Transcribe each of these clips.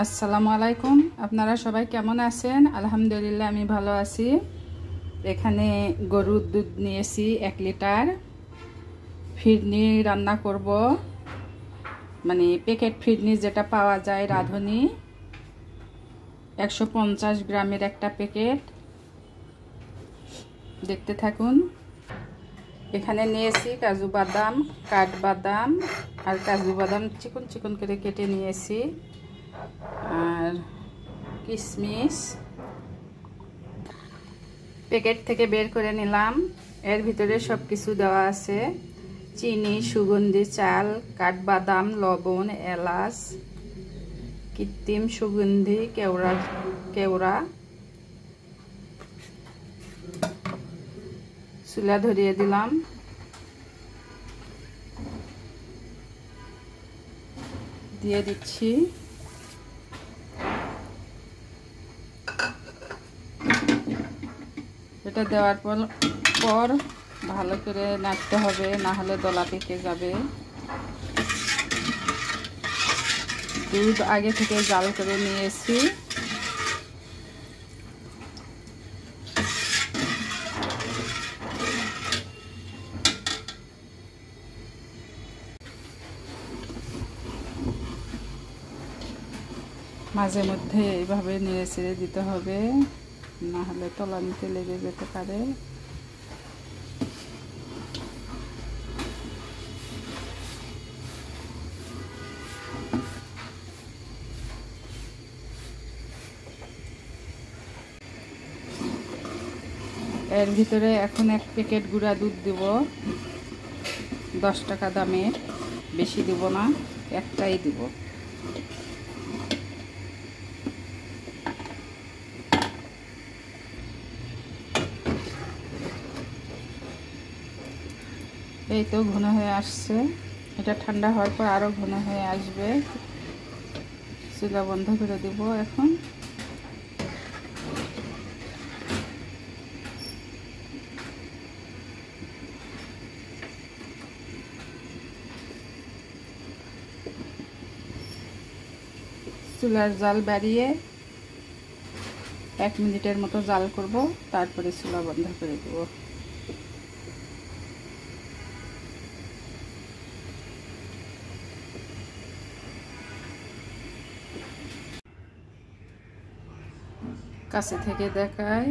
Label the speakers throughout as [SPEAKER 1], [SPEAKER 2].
[SPEAKER 1] আসসালামু আলাইকুম। আপনারা সবাই কেমন আছেন? আলহামদুলিল্লাহ আমি ভালো আছি। এখানে গরুর দুধ নিয়েছি 1 লিটার। ফিরনি রান্না করব, মানে প্যাকেট ফিরনি যেটা পাওয়া যায় রাঁধুনি, 150 গ্রামের একটা প্যাকেট। দেখতে থাকুন। এখানে নিয়েছি কাজু বাদাম, কাঠবাদাম আর কাজু বাদাম চিকন চিকন করে কেটে নিয়েছি, আর কিশমিশ প্যাকেট থেকে বের করে নিলাম। এর ভিতরে সব কিছু দেওয়া আছে: চিনি, সুগন্ধি চাল, কাঠবাদাম, লবণ, এলাচ, কৃত্রিম সুগন্ধি, কেওড়া। চুলা ধরিয়ে দিলাম। দিয়ে দিচ্ছি এটা। দেওয়ার পর ভালো করে নাড়তে হবে, না হলে দলা পেকে যাবে। দুধ আগে থেকে জাল করে নিয়েছি। মাঝে মধ্যে এইভাবে নেড়ে ছেড়ে দিতে হবে, না হলে তলানিতে লেগে যেতে পারে। এর ভিতরে এখন 1 প্যাকেট গুঁড়া দুধ দেব, 10 টাকা দামের। বেশি দেব না, একটাই দেব। এই তো ঘন হয়ে আসছে। এটা ঠান্ডা হওয়ার পর আরো ঘন হয়ে আসবে। চুলা বন্ধ করে দেব এখন। চুলার জাল বাড়িয়ে 1 মিনিটের মতো জাল করব, তারপরে চুলা বন্ধ করে দেব। কাছে থেকে দেখাই,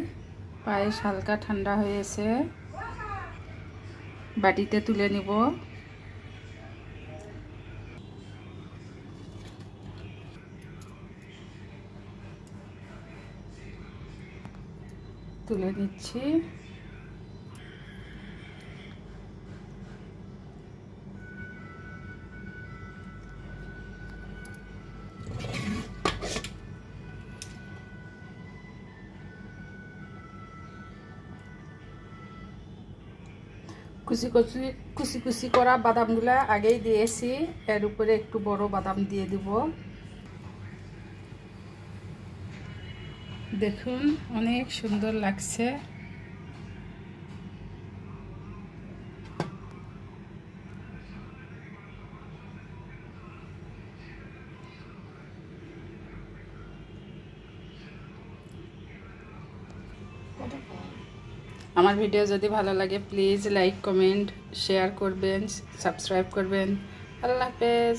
[SPEAKER 1] পায়েস হালকা ঠান্ডা হয়েছে। বাটিতে তুলে নিব। তুলে নিচ্ছি। কুচি কুচি করা বাদামগুলা আগেই দিয়েছি। এর উপরে একটু বড় বাদাম দিয়ে দিব। দেখুন, অনেক সুন্দর লাগছে। আমার ভিডিও যদি ভালো লাগে প্লিজ লাইক, কমেন্ট, শেয়ার করবেন, সাবস্ক্রাইব করবেন। আল্লাহ হাফেজ।